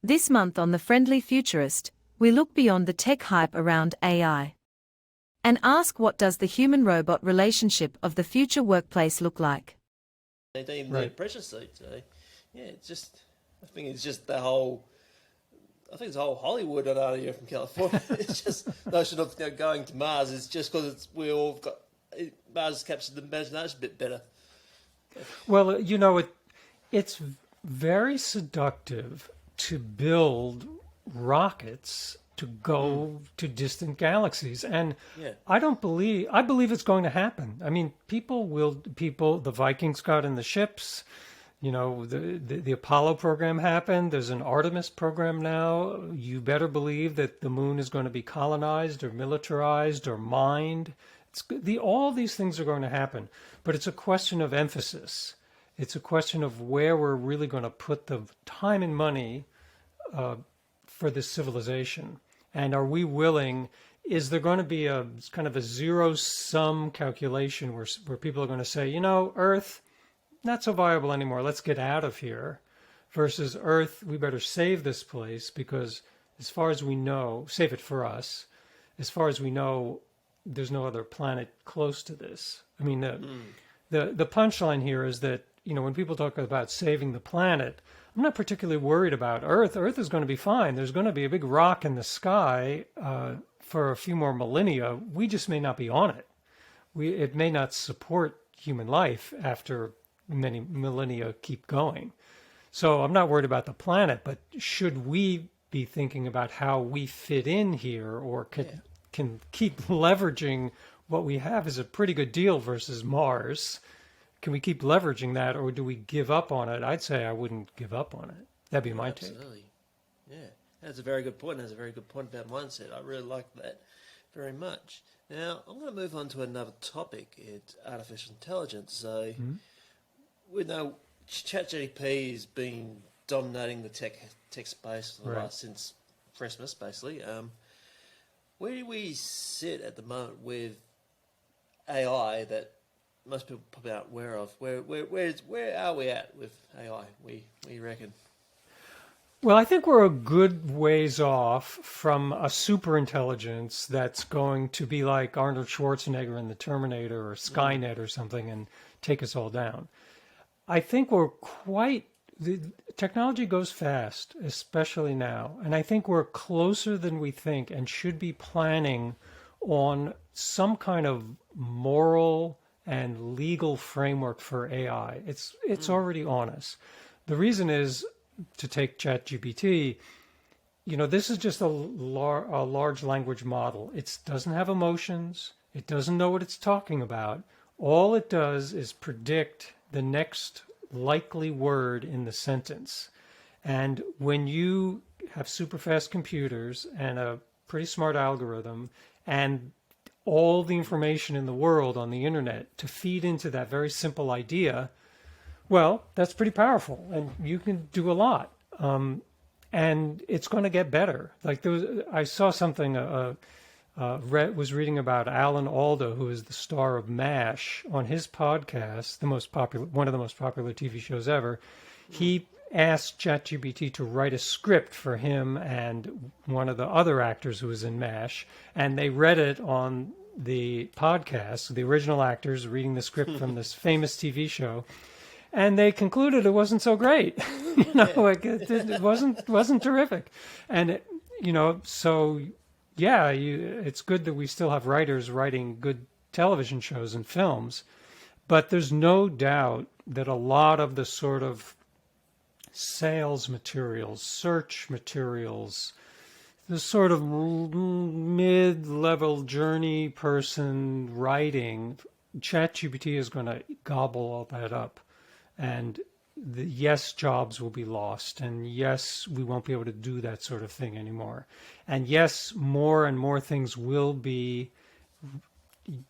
This month on The Friendly Futurist, we look beyond the tech hype around AI and ask, what does the human-robot relationship of the future workplace look like? They don't even need a pressure suit, so yeah, it's just, I think it's just the whole, I think it's the whole Hollywood idea from California. It's just notion of going to Mars is just because we all got, Mars captured the imagination a bit better. Well, it's very seductive to build rockets to go to distant galaxies. And I believe it's going to happen. I mean, the Vikings got in the ships, the Apollo program happened. There's an Artemis program now. You better believe that the moon is going to be colonized or militarized or mined. All these things are going to happen, but it's a question of emphasis. It's a question of where we're really going to put the time and money for this civilization. And are we willing, is there going to be a kind of a zero-sum calculation where people are going to say, Earth, not so viable anymore, let's get out of here, versus Earth, we better save this place because as far as we know, save it for us, as far as we know, there's no other planet close to this. I mean, the punchline here is that, when people talk about saving the planet, I'm not particularly worried about Earth. Earth is going to be fine. There's going to be a big rock in the sky for a few more millennia. We just may not be on it. It may not support human life after many millennia keep going. So I'm not worried about the planet, but should we be thinking about how we fit in here or can keep leveraging what we have is a pretty good deal versus Mars? Can we keep leveraging that, or do we give up on it? I'd say I wouldn't give up on it. That'd be my take. Absolutely. Yeah, that's a very good point. That's a very good point about mindset. I really like that very much. Now, I'm going to move on to another topic. It's artificial intelligence. So we know ChatGPT has been dominating the tech space for the last, since Christmas, basically. Where do we sit at the moment with AI that most people probably aren't aware of? Where are we at with AI? We reckon. Well, I think we're a good ways off from a super intelligence that's going to be like Arnold Schwarzenegger in the Terminator or Skynet or something and take us all down. I think the technology goes fast, especially now, and I think we're closer than we think and should be planning on some kind of moral and legal framework for AI. It's already on us. The reason is, to take ChatGPT, this is just a large language model. It doesn't have emotions. It doesn't know what it's talking about. All it does is predict the next likely word in the sentence. And when you have super fast computers and a pretty smart algorithm and all the information in the world on the internet to feed into that very simple idea, well, that's pretty powerful, and you can do a lot. And it's going to get better. Like I saw something, was reading about Alan Alda, who is the star of MASH, on his podcast, one of the most popular TV shows ever. He asked ChatGPT to write a script for him and one of the other actors who was in MASH, and they read it on the podcast, the original actors reading the script from this famous TV show, and they concluded it wasn't so great. It wasn't terrific. And it's good that we still have writers writing good television shows and films, but there's no doubt that a lot of the sort of sales materials, search materials, the sort of mid-level journey person writing, ChatGPT is going to gobble all that up. And yes, jobs will be lost. And yes, we won't be able to do that sort of thing anymore. And yes, more and more things will be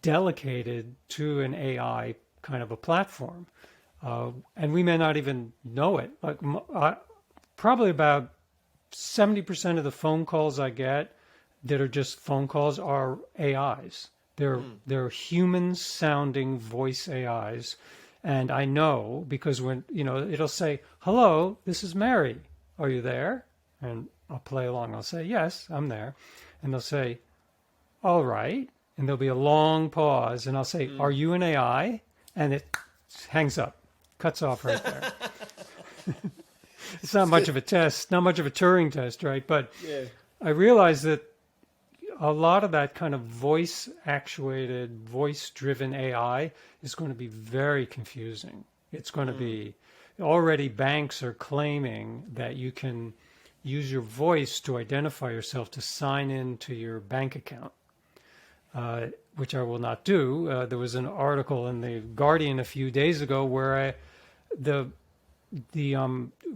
delegated to an AI kind of a platform. And we may not even know it. Like probably about 70% of the phone calls I get that are just phone calls are AIs. They're human-sounding voice AIs. And I know because when, it'll say, "Hello, this is Mary. Are you there?" And I'll play along. I'll say, yes, I'm there. And they'll say, all right. And there'll be a long pause. And I'll say, are you an AI? And it hangs up, cuts off right there. It's not much of a test, not much of a Turing test, right? But Yeah. I realize that a lot of that kind of voice-actuated, voice-driven AI is going to be very confusing. It's going to be, already banks are claiming that you can use your voice to identify yourself to sign in to your bank account, which I will not do. There was an article in the Guardian a few days ago where the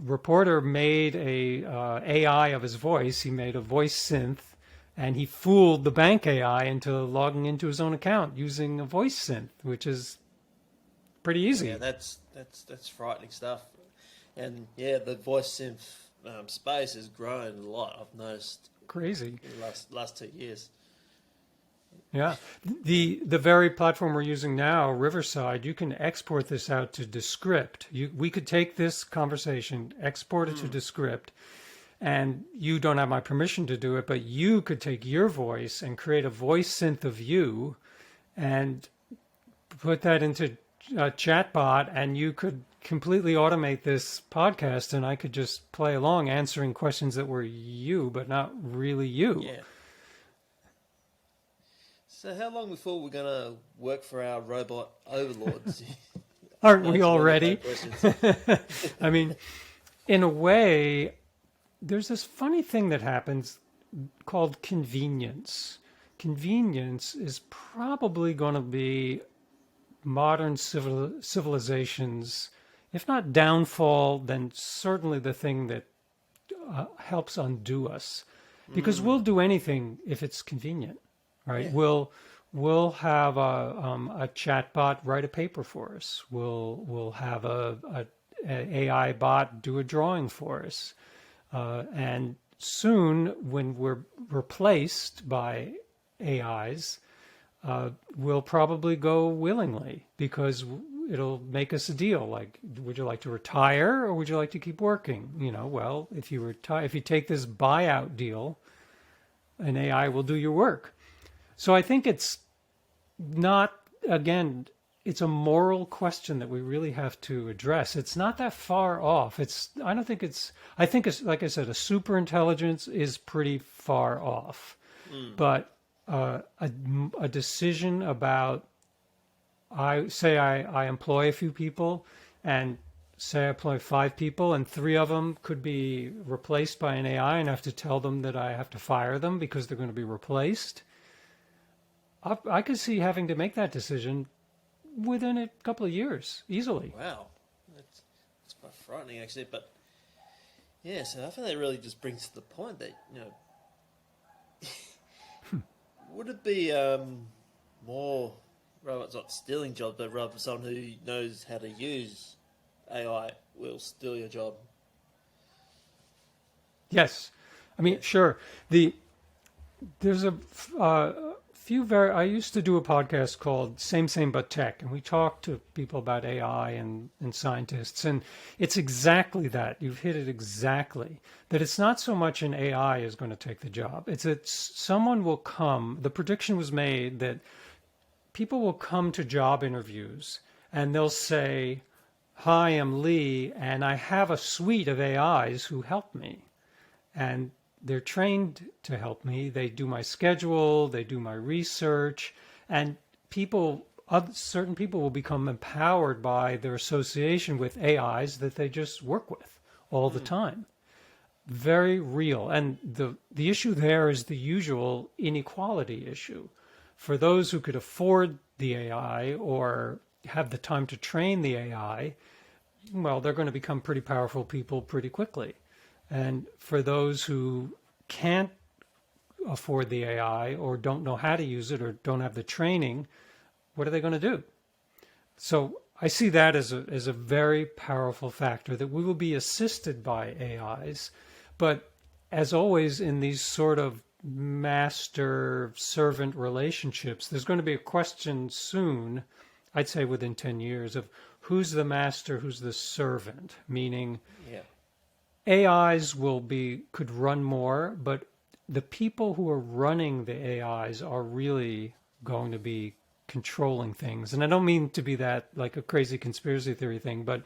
reporter made a AI of his voice. He made a voice synth, and he fooled the bank AI into logging into his own account using a voice synth, which is pretty easy. Yeah, that's frightening stuff. And yeah, the voice synth space has grown a lot. I've noticed Crazy. in the last 2 years. Yeah. The very platform we're using now, Riverside, you can export this out to Descript. We could take this conversation, export it to Descript, and you don't have my permission to do it, but you could take your voice and create a voice synth of you and put that into a chatbot, and you could completely automate this podcast, and I could just play along answering questions that were you, but not really you. Yeah. So how long before we're going to work for our robot overlords? Aren't we Answer all the already? questions. I mean, in a way, there's this funny thing that happens called convenience. Convenience is probably going to be modern civilizations, if not downfall, then certainly the thing that helps undo us. Because we'll do anything if it's convenient, right? Yeah. We'll have a chatbot write a paper for us. We'll have a AI bot do a drawing for us. And soon, when we're replaced by AIs, we'll probably go willingly because it'll make us a deal. Like, would you like to retire or would you like to keep working? Well, if you take this buyout deal, an AI will do your work. So I think it's not, again, it's a moral question that we really have to address. It's not that far off. I think it's, like I said, a super intelligence is pretty far off. But a decision about, I employ a few people, and say I employ 5 people, and 3 of them could be replaced by an AI, and I have to tell them that I have to fire them because they're going to be replaced. I could see having to make that decision within a couple of years, easily. Wow. That's quite frightening, actually. But yeah, so I think that really just brings to the point that, would it be more robots not stealing jobs, but rather someone who knows how to use AI will steal your job? Yes. I mean, sure. There's a I used to do a podcast called Same But Tech, and we talked to people about AI and scientists, and it's exactly that. You've hit it exactly. That it's not so much an AI is going to take the job. It's that someone will come, the prediction was made that people will come to job interviews and they'll say, hi, I'm Lee, and I have a suite of AIs who help me. And they're trained to help me. They do my schedule, they do my research, and certain people will become empowered by their association with AIs that they just work with all the time. Very real. And the issue there is the usual inequality issue. For those who could afford the AI or have the time to train the AI, well, they're going to become pretty powerful people pretty quickly. And for those who can't afford the AI or don't know how to use it or don't have the training, what are they going to do? So I see that as a very powerful factor, that we will be assisted by AIs. But as always in these sort of master-servant relationships, there's going to be a question soon, I'd say within 10 years, of who's the master, who's the servant, meaning... Yeah. AIs could run more, but the people who are running the AIs are really going to be controlling things. And I don't mean to be that like a crazy conspiracy theory thing, but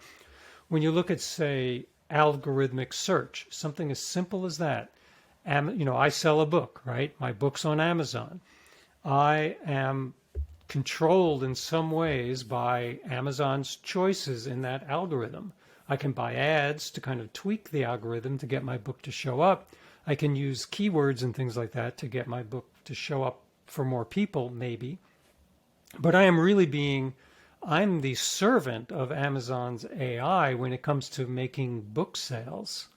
when you look at, say, algorithmic search, something as simple as that, I sell a book, right? My book's on Amazon. I am controlled in some ways by Amazon's choices in that algorithm. I can buy ads to kind of tweak the algorithm to get my book to show up. I can use keywords and things like that to get my book to show up for more people, maybe. But I'm the servant of Amazon's AI when it comes to making book sales.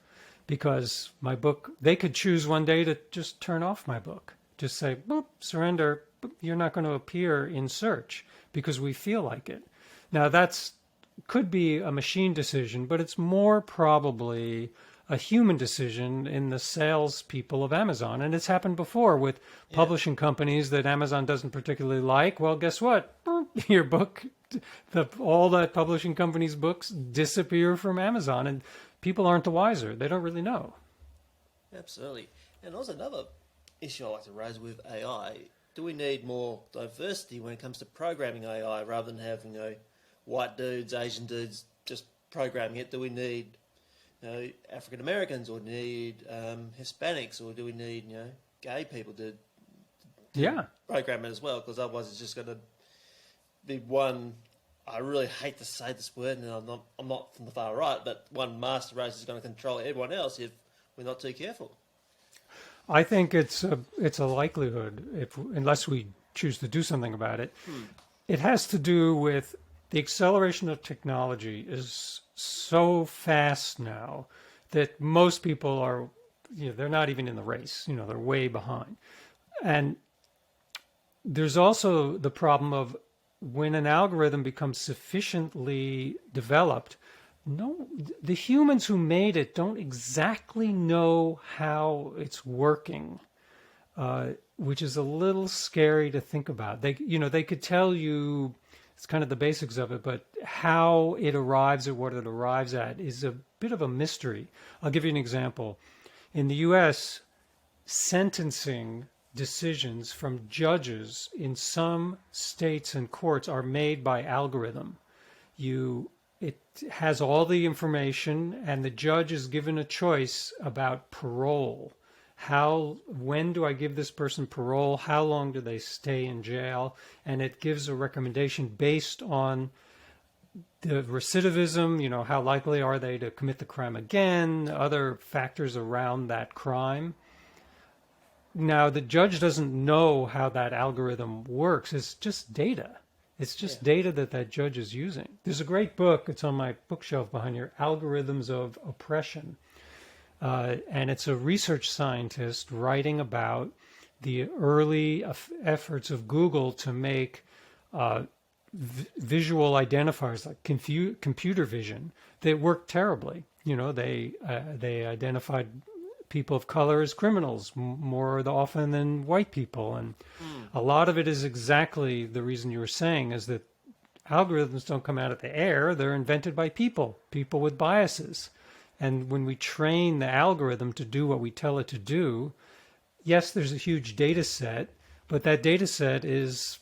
Because my book, they could choose one day to just turn off my book. Just say, boop, surrender, boop, you're not going to appear in search because we feel like it. Now could be a machine decision, but it's more probably a human decision in the salespeople of Amazon. And it's happened before with publishing companies that Amazon doesn't particularly like. Well, guess what? Your book, all that publishing company's books disappear from Amazon, and people aren't the wiser. They don't really know. Absolutely. And also another issue I like to raise with AI, do we need more diversity when it comes to programming AI rather than having white dudes, Asian dudes just programming it? Do we need African Americans, or need Hispanics, or do we need gay people to program it as well? Because otherwise it's just going to be one. I really hate to say this word, and I'm not from the far right, but one master race is going to control everyone else if we're not too careful. I think it's a likelihood unless we choose to do something about it. It has to do with the acceleration of technology is so fast now that most people are, they're not even in the race. They're way behind. And there's also the problem of when an algorithm becomes sufficiently developed, the humans who made it don't exactly know how it's working, which is a little scary to think about. They could tell you, it's kind of the basics of it, but how it arrives at what it arrives at is a bit of a mystery. I'll give you an example. In the U.S., sentencing decisions from judges in some states and courts are made by algorithm. It has all the information, and the judge is given a choice about parole. When do I give this person parole? How long do they stay in jail? And it gives a recommendation based on the recidivism, how likely are they to commit the crime again, other factors around that crime. Now, the judge doesn't know how that algorithm works. It's just data. It's just data that judge is using. There's a great book. It's on my bookshelf behind here, Algorithms of Oppression. And it's a research scientist writing about the early efforts of Google to make visual identifiers like computer vision. They worked terribly. They identified people of color as criminals more often than white people. And a lot of it is exactly the reason you were saying, is that algorithms don't come out of the air. They're invented by people with biases. And when we train the algorithm to do what we tell it to do, yes, there's a huge data set, but that data set is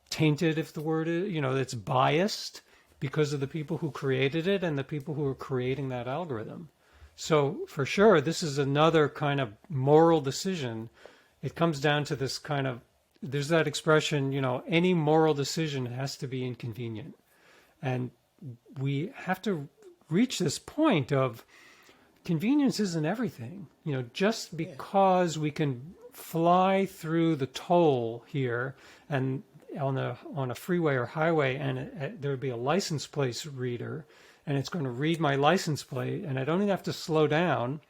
tainted, if the word is, it's biased because of the people who created it and the people who are creating that algorithm. So for sure, this is another kind of moral decision. It comes down to this kind of, there's that expression, any moral decision has to be inconvenient. And we have to reach this point of convenience isn't everything. Just because we can fly through the toll here and on a freeway or highway, and there would be a license plate reader, and it's going to read my license plate, and I don't even have to slow down.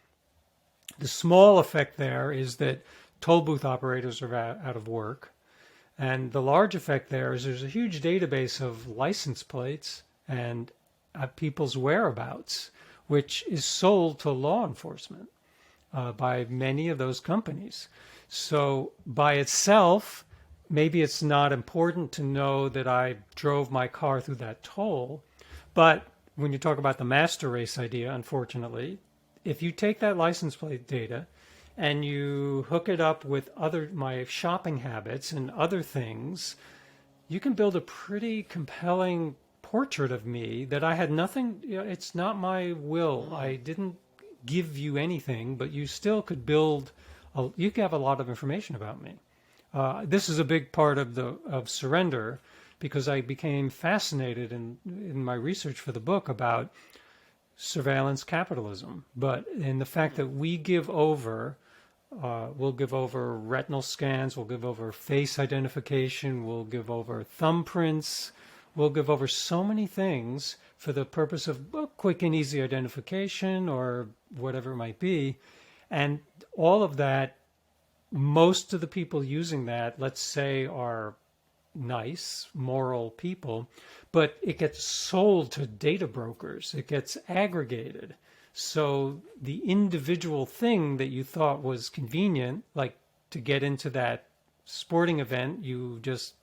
The small effect there is that toll booth operators are out of work. And the large effect there is there's a huge database of license plates and people's whereabouts, which is sold to law enforcement by many of those companies. So by itself, maybe it's not important to know that I drove my car through that toll, but when you talk about the master race idea, unfortunately, if you take that license plate data and you hook it up with my shopping habits and other things, you can build a pretty compelling portrait of me that I had nothing, it's not my will. I didn't give you anything, but you still could build, you could have a lot of information about me. This is a big part of surrender, because I became fascinated in my research for the book about surveillance capitalism, but in the fact that we'll give over retinal scans, we'll give over face identification, we'll give over thumbprints, we'll give over so many things for the purpose of quick and easy identification or whatever it might be. And all of that, most of the people using that, let's say, are nice, moral people, but it gets sold to data brokers. It gets aggregated. So the individual thing that you thought was convenient, like to get into that sporting event, you just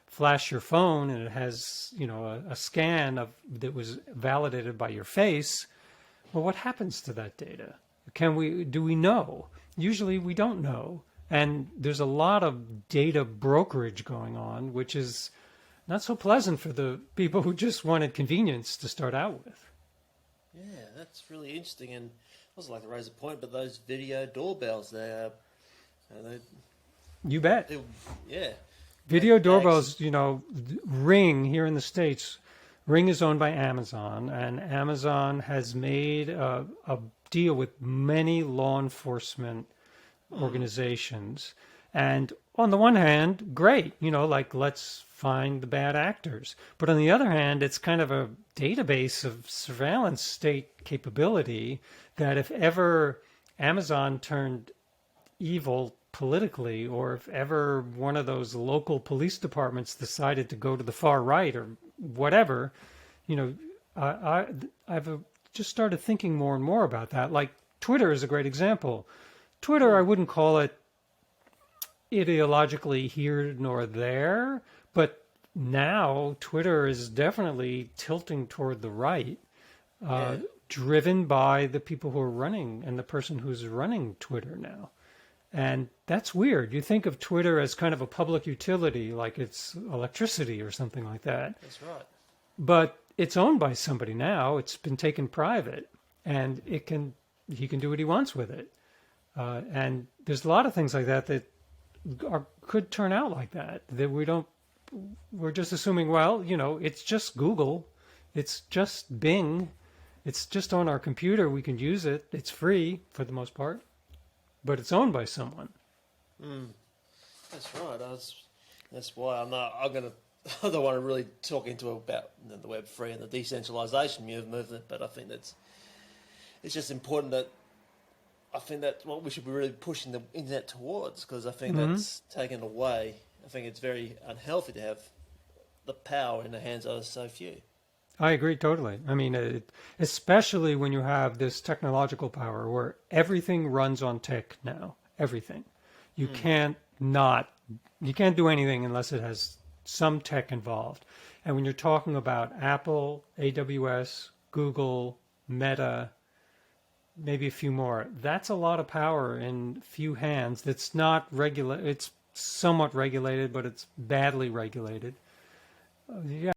flash your phone and it has, a scan that was validated by your face. Well, what happens to that data? Do we know? Usually we don't know. And there's a lot of data brokerage going on, which is not so pleasant for the people who just wanted convenience to start out with. Yeah, that's really interesting. And I also like to raise a point, but those video doorbells, You bet. Yeah. Video doorbells, Ring here in the States, Ring is owned by Amazon, and Amazon has made a deal with many law enforcement organizations. And on the one hand, great, let's find the bad actors. But on the other hand, it's kind of a database of surveillance state capability that if ever Amazon turned evil politically, or if ever one of those local police departments decided to go to the far right or whatever, I've just started thinking more and more about that. Like Twitter is a great example. Twitter, I wouldn't call it ideologically here nor there, but now Twitter is definitely tilting toward the right, driven by the people who are running and the person who's running Twitter now. And that's weird. You think of Twitter as kind of a public utility, like it's electricity or something like that. That's right. But it's owned by somebody now. It's been taken private, and he can do what he wants with it. And there's a lot of things like that could turn out like that. That we're just assuming, it's just Google, it's just Bing, it's just on our computer. We can use it. It's free for the most part, but it's owned by someone. That's right. That's why I don't want to really talk about the Web3 and the decentralization movement, but I think it's just important that I think that's what we should be really pushing the internet towards, because I think that's taken away. I think it's very unhealthy to have the power in the hands of so few. I agree totally. I mean, especially when you have this technological power where everything runs on tech now. Everything. You can't do anything unless it has some tech involved. And when you're talking about Apple, AWS, Google, Meta, maybe a few more, that's a lot of power in few hands. That's not it's somewhat regulated, but it's badly regulated. Yeah.